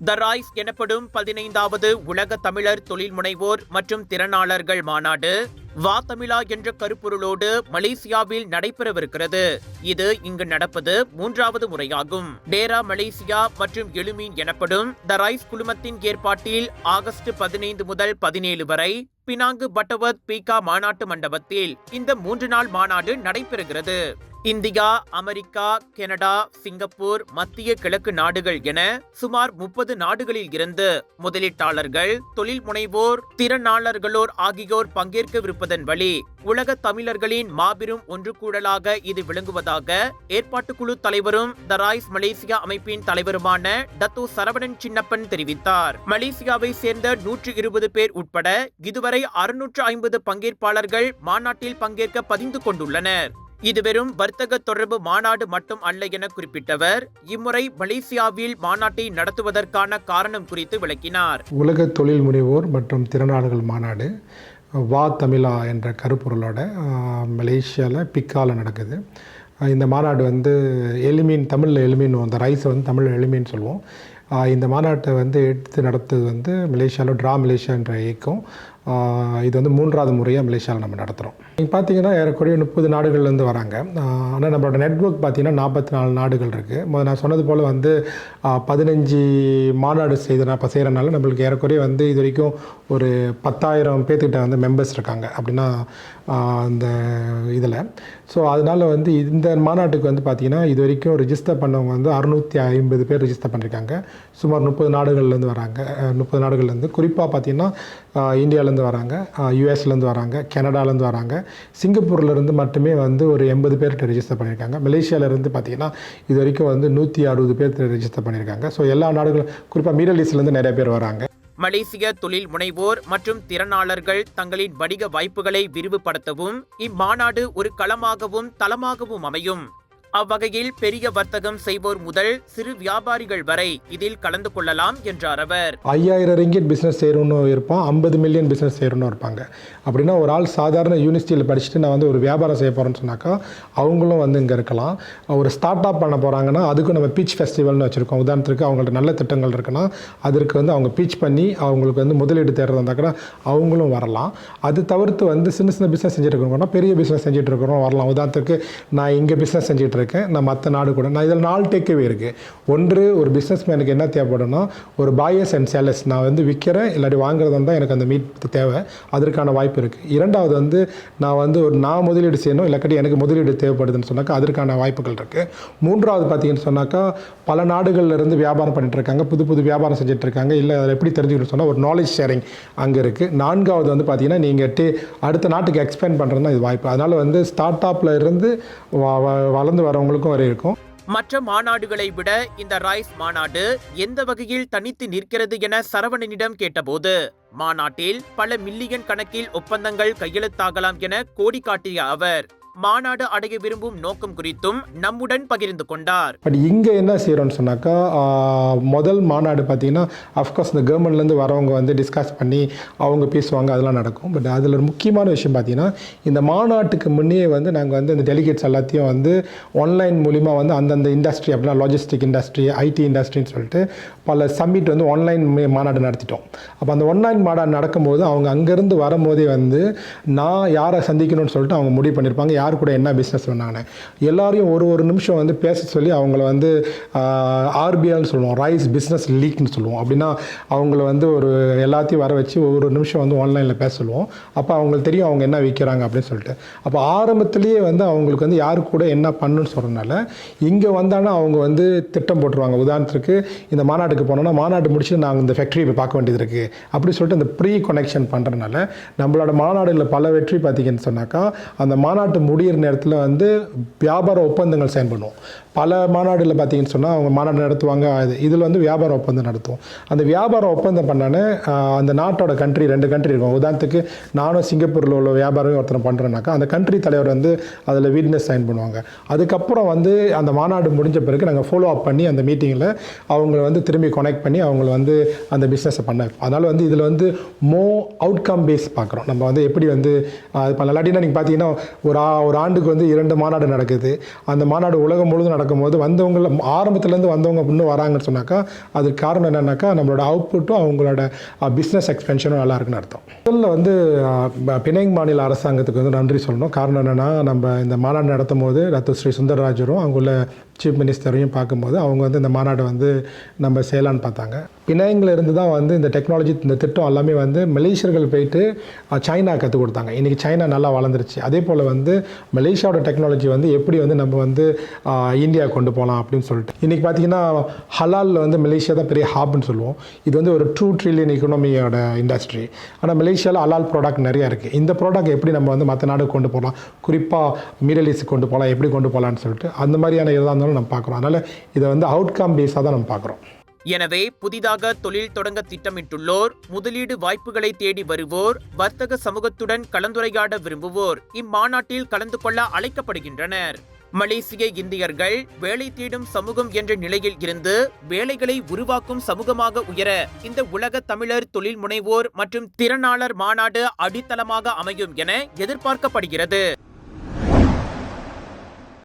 The rise எனப்படும் 15வது உலக தமிழர் தொழில் முனைவோர் மற்றும் திறனாளர்கள் மாநாடு வா தமிழா என்ற கருப்பொருளோடு மலேசியாவில் நடைபெறவிருக்கிறது. இது இங்கு நடப்பது 3வது முறையாகும். டேரா மலேசியா மற்றும் எழுமீன் எனப்படும் த ரைஸ் குழுமத்தின் ஏற்பாட்டில் ஆகஸ்ட் 15 முதல் 17 வரை பினாங்கு பட்டவத் பீகா மாநாட்டு மண்டபத்தில் இந்த 3 நாள் மாநாடு நடைபெறுகிறது. இந்தியா, அமெரிக்கா, கனடா, சிங்கப்பூர், மத்திய கிழக்கு நாடுகள் என சுமார் 30 நாடுகளில் இருந்து முதலீட்டாளர்கள், தொழில் முனைவோர், திறனாளர்களோர் ஆகியோர் பங்கேற்கவிருப்பதன் வழி உலக தமிழர்களின் மாபெரும் ஒன்று கூடலாக இது விளங்குவதாக ஏற்பாட்டுக்குழு தலைவரும் த ரைஸ் மலேசியா அமைப்பின் தலைவருமான டத்தோ சரவணன் சின்னப்பன் தெரிவித்தார். மலேசியாவை சேர்ந்த 120 பேர் உட்பட இதுவரை 650 பங்கேற்பாளர்கள் மாநாட்டில் பங்கேற்க பதிந்து கொண்டுள்ளனர். இது வெறும் வர்த்தக தொடர்பு மாநாடு மட்டும் அல்ல என குறிப்பிட்டவர், இம்முறை மலேசியாவில் மாநாட்டை நடத்துவதற்கான காரணம் குறித்து விளக்கினார். உலக தொழில் முனைவோர் மற்றும் திறனாளர்கள் மாநாடு வா தமிழா என்ற கருப்பொருளோட மலேசியாவில் பிக்காவில் நடக்குது. இந்த மாநாடு வந்து எலிமீன், தமிழில் எலிமீன், அந்த ரைஸை வந்து தமிழில் எலிமீன் சொல்லுவோம். இந்த மாநாட்டை வந்து எடுத்து நடத்துவது வந்து மலேசியாவில் ட்ரா மலேசியா என்ற இயக்கம். இது வந்து 3வது முறையாக மலேசியாவில் நம்ம நடத்துகிறோம். நீங்கள் பார்த்தீங்கன்னா ஏறக்குறைய 30 நாடுகள்லேருந்து வராங்க. ஆனால் நம்மளோட நெட்வொர்க் பார்த்தீங்கன்னா 44 நாடுகள் இருக்குது. நான் சொன்னது போல் வந்து 15 மாநாடு செய்கிறனால நம்மளுக்கு ஏறக்குறைய வந்து இது வரைக்கும் ஒரு 10,000 பேர்த்துக்கிட்ட வந்து மெம்பர்ஸ் இருக்காங்க அப்படின்னா அந்த இதில். ஸோ அதனால் வந்து இந்த மாநாட்டுக்கு வந்து பார்த்திங்கன்னா இது வரைக்கும் ரிஜிஸ்டர் பண்ணவங்க வந்து 650 பேர் ரிஜிஸ்டர் பண்ணியிருக்காங்க. சுமார் 30 நாடுகள்லேருந்து வராங்க. 30 நாடுகள்லேருந்து குறிப்பாக பார்த்திங்கன்னா இந்தியாவிலேருந்து வராங்க, யூஎஸ்லேருந்து வராங்க, கனடாலேருந்து வராங்க, சிங்கப்பூர்லேருந்து மட்டுமே வந்து ஒரு 80 பேர்கிட்ட ரிஜிஸ்டர் பண்ணியிருக்காங்க. மலேசியாவிலேருந்து பார்த்திங்கன்னா இது வரைக்கும் வந்து 160 பேர் ரிஜிஸ்டர் பண்ணியிருக்காங்க. ஸோ எல்லா நாடுகளும் குறிப்பாக மிடில் ஈஸ்ட்லேருந்து நிறைய பேர் வராங்க. மலேசிய தொழில் முனைவோர் மற்றும் திறனாளர்கள் தங்களின் வணிக வாய்ப்புகளை விரிவுபடுத்தவும் இம்மாநாடு ஒரு களமாகவும் தளமாகவும் அமையும். அவ்வகையில் பெரிய வர்த்தகம் செய்வோர் முதல் சிறு வியாபாரிகள் வரை இதில் கலந்து கொள்ளலாம் என்றார் அவர். 5000 ரிங்கிட் பிஸ்னஸ் செய்யணும்னு இருப்பான், 50 மில்லியன் பிஸ்னஸ் செய்யணும்னு இருப்பாங்க. அப்படின்னா ஒரு ஆள் சாதாரண யூனிவர்சிட்டியில் படிச்சுட்டு நான் வந்து ஒரு வியாபாரம் செய்ய போகிறேன்னு சொன்னாக்கா அவங்களும் வந்து இங்கே இருக்கலாம். ஒரு ஸ்டார்ட் அப் பண்ண போகிறாங்கன்னா அதுக்கும் நம்ம பீச் ஃபெஸ்டிவல்னு வச்சுருக்கோம். உதாரணத்துக்கு அவங்கள்ட்ட நல்ல திட்டங்கள் இருக்குன்னா அதற்கு வந்து அவங்க பீச் பண்ணி அவங்களுக்கு வந்து முதலீடு தேடுறது இருந்தாக்கா அவங்களும் வரலாம். அது தவிர்த்து வந்து சின்ன சின்ன பிஸ்னஸ் செஞ்சுட்டு இருக்கிறோம்னா பெரிய பிஸ்னஸ் செஞ்சுட்டு இருக்கிறோம் வரலாம். உதாரணத்துக்கு நான் இங்கே பிஸ்னஸ் செஞ்சுட்டு இருக்கேன், நான் மற்ற நாடு கூட நான் இதில் 4 டேக்அவே இருக்குது. ஒன்று, ஒரு பிஸ்னஸ் மேனுக்கு என்ன தேவைப்படும்னா ஒரு பாயர்ஸ் அண்ட் செல்லர்ஸ், நான் வந்து விற்கிறேன் இல்லாட்டி வாங்குறது தான் எனக்கு அந்த மீட் தேவை, அதற்கான வாய்ப்பு இருக்குது. 2வது வந்து நான் வந்து நான் முதலீடு செய்யணும் இல்லாட்டி எனக்கு முதலீடு தேவைப்படுதுன்னு சொன்னாக்கா அதற்கான வாய்ப்புகள் இருக்குது. 3வது பார்த்தீங்கன்னு சொன்னாக்கா பல நாடுகளிலிருந்து வியாபாரம் பண்ணிட்டு இருக்காங்க, புது புது வியாபாரம் செஞ்சுட்டு இருக்காங்க. இல்லை அதில் எப்படி தெரிஞ்சுக்கணும்னு சொன்னால் ஒரு நாலேஜ் ஷேரிங் அங்கே இருக்குது. 4வது வந்து பார்த்தீங்கன்னா நீங்கள் அடுத்த நாட்டுக்கு எக்ஸ்பேண்ட் பண்ணுறதுனா இது வாய்ப்பு. அதனால் வந்து ஸ்டார்ட் அப்பில் இருந்து வளர்ந்து வரவங்களுக்கும் வரை இருக்கும். மற்ற மாநாடுகளை விட இந்த ரைஸ் மாநாடு எந்த வகையில் தனித்து நிற்கிறது என சரவணனிடம் கேட்டபோது மாநாட்டில் பல மில்லியன் கணக்கில் ஒப்பந்தங்கள் கையெழுத்தாகலாம் என கோடி காட்டிய அவர் மாநாடு அடைய விரும்பும் நோக்கம் குறித்தும் நம்முடன் பகிர்ந்து கொண்டார். பட் இங்கே என்ன செய்கிறோன்னு சொன்னாக்கா முதல் மாநாடு பார்த்தீங்கன்னா அஃப்கோர்ஸ் இந்த கவர்மெண்ட்லேருந்து வரவங்க வந்து டிஸ்கஸ் பண்ணி அவங்க பேசுவாங்க, அதெல்லாம் நடக்கும். பட் அதில் ஒரு முக்கியமான விஷயம் பார்த்தீங்கன்னா இந்த மாநாட்டுக்கு முன்னே வந்து நாங்கள் வந்து இந்த டெலிகேட்ஸ் எல்லாத்தையும் வந்து ஆன்லைன் மூலிமா வந்து அந்தந்த இண்டஸ்ட்ரி அப்படின்னா லாஜிஸ்டிக் இண்டஸ்ட்ரி, ஐடி இண்டஸ்ட்ரின்னு சொல்லிட்டு பல சம்மிட் வந்து ஆன்லைன் மாநாடு நடத்திட்டோம். அப்போ அந்த ஆன்லைன் மாநாடு நடக்கும்போது அவங்க அங்கேருந்து வரும்போதே வந்து நான் யாரை சந்திக்கணும்னு சொல்லிட்டு அவங்க முடிவு பண்ணியிருப்பாங்க, யார் கூட என்ன பிஸ்னஸ் பண்ணாங்க. எல்லாரையும் ஒரு நிமிஷம் வந்து பேச சொல்லி அவங்கள வந்து ஆர்பிஎல்னு சொல்லுவோம், ரைஸ் பிஸ்னஸ் லீக்னு சொல்லுவோம். அப்படின்னா அவங்கள வந்து ஒரு எல்லாத்தையும் வர வச்சு ஒரு நிமிஷம் வந்து ஆன்லைனில் பேச சொல்லுவோம். அப்போ அவங்களுக்கு தெரியும் அவங்க என்ன விற்கிறாங்க அப்படின்னு சொல்லிட்டு. அப்போ ஆரம்பத்திலேயே வந்து அவங்களுக்கு வந்து யாரு கூட என்ன பண்ணுன்னு சொல்கிறதுனால இங்கே வந்தாலும் அவங்க வந்து திட்டம் போட்டுருவாங்க. உதாரணத்துக்கு இந்த மாநாட்டுக்கு போனோன்னா மாநாட்டு முடிச்சுட்டு நாங்கள் இந்த ஃபேக்ட்ரி போய் பார்க்க வேண்டியது இருக்குது அப்படி சொல்லிட்டு அந்த ப்ரீ கனெக்ஷன் பண்ணுறதுனால நம்மளோட மாநாடுகளில் பல வெற்றி பார்த்தீங்கன்னு சொன்னாக்கா அந்த மாநாட்டு முடிகிற நேரத்தில் வந்து வியாபார ஒப்பந்தங்கள் சைன் பண்ணுவோம். பல மாநாடுகளில் பார்த்தீங்கன்னு சொன்னால் அவங்க மாநாடு நடத்துவாங்க, இதில் வந்து வியாபார ஒப்பந்தம் நடத்துவோம். அந்த வியாபார ஒப்பந்தம் பண்ணானே அந்த நாட்டோட கண்ட்ரி 2 கண்ட்ரி இருக்கும். உதாரணத்துக்கு நானும் சிங்கப்பூரில் உள்ள வியாபாரம் ஒருத்தனை பண்ணுறேன்னாக்கா அந்த கண்ட்ரி தலைவர் வந்து அதில் வீட்னஸ் சைன் பண்ணுவாங்க. அதுக்கப்புறம் வந்து அந்த மாநாடு முடிஞ்ச பிறகு நாங்கள் ஃபாலோ அப் பண்ணி அந்த மீட்டிங்கில் அவங்கள வந்து திரும்பி கனெக்ட் பண்ணி அவங்கள வந்து அந்த பிஸ்னஸை பண்ண வைப்போம். அதனால் வந்து இதில் வந்து அவுட்கம் பேஸ் பார்க்குறோம். நம்ம வந்து எப்படி வந்து இப்போ இல்லாட்டினா நீங்கள் பார்த்தீங்கன்னா ஒரு ஆண்டுக்கு வந்து 2 மாநாடு நடக்குது. அந்த மாநாடு உலகம் முழுவதும் நடக்கும்போது வந்தவங்கள ஆரம்பத்துலேருந்து வந்தவங்க இன்னும் வராங்கன்னு சொன்னாக்கா அதுக்கு காரணம் என்னென்னாக்கா நம்மளோட அவுட்புட்டும் அவங்களோட பிஸ்னஸ் எக்ஸ்பென்ஷனும் நல்லா இருக்குன்னு அர்த்தம். முதல்ல வந்து பினாங் மாநில அரசாங்கத்துக்கு வந்து நன்றி சொல்லணும். காரணம் என்னென்னா நம்ம இந்த மாநாடு நடத்தும் போது டாக்டர் ஸ்ரீ சுந்தரராஜரும் அவங்கள சீஃப் மினிஸ்டரையும் பார்க்கும்போது அவங்க வந்து இந்த மாநாடு வந்து நம்ம செய்யலான்னு பார்த்தாங்க. பினாங்கில் இருந்து தான் வந்து இந்த டெக்னாலஜி இந்த திட்டம் எல்லாமே வந்து மலேசியர்கள் போயிட்டு சைனா கற்றுக் கொடுத்தாங்க. இன்றைக்கி சைனா நல்லா வளர்ந்துருச்சு. அதே போல் வந்து மலேசியாவோட டெக்னாலஜி வந்து எப்படி வந்து நம்ம வந்து இந்தியா கொண்டு போகலாம் அப்படின்னு சொல்லிட்டு இன்றைக்கி பார்த்திங்கன்னா ஹலாலில் வந்து மலேசியா தான் பெரிய ஹாப்னு சொல்லுவோம். இது வந்து ஒரு 2 ட்ரில்லியன் எக்கனாமியோட இண்டஸ்ட்ரி. ஆனால் மலேசியாவில் ஹலால் ப்ராடக்ட் நிறையா இருக்குது. இந்த ப்ராடக்ட் எப்படி நம்ம வந்து மற்ற நாடு கொண்டு போகலாம், குறிப்பாக மிடில் ஈஸ்ட் கொண்டு போகலாம், எப்படி கொண்டு போகலான்னு சொல்லிட்டு அந்த மாதிரியான எதாக இருந்தாலும் நம்ம பார்க்குறோம். அதனால் இதை வந்து அவுட்கம் பேஸாக தான் நம்ம பார்க்குறோம். எனவே புதிதாக தொழில் தொடங்க திட்டமிட்டுள்ளோர், முதலீடு வாய்ப்புகளை தேடி வருவோர், வர்த்தக சமூகத்துடன் கலந்துரையாட விரும்புவோர் இம்மாநாட்டில் கலந்து கொள்ள அழைக்கப்படுகின்றனர். மலேசிய இந்தியர்கள் வேலை தேடும் சமூகம் என்ற நிலையில் இருந்து வேலைகளை உருவாக்கும் சமூகமாக உயர இந்த உலக தமிழர் தொழில் முனைவோர் மற்றும் திறனாளர் மாநாடு அடித்தளமாக அமையும் என எதிர்பார்க்கப்படுகிறது.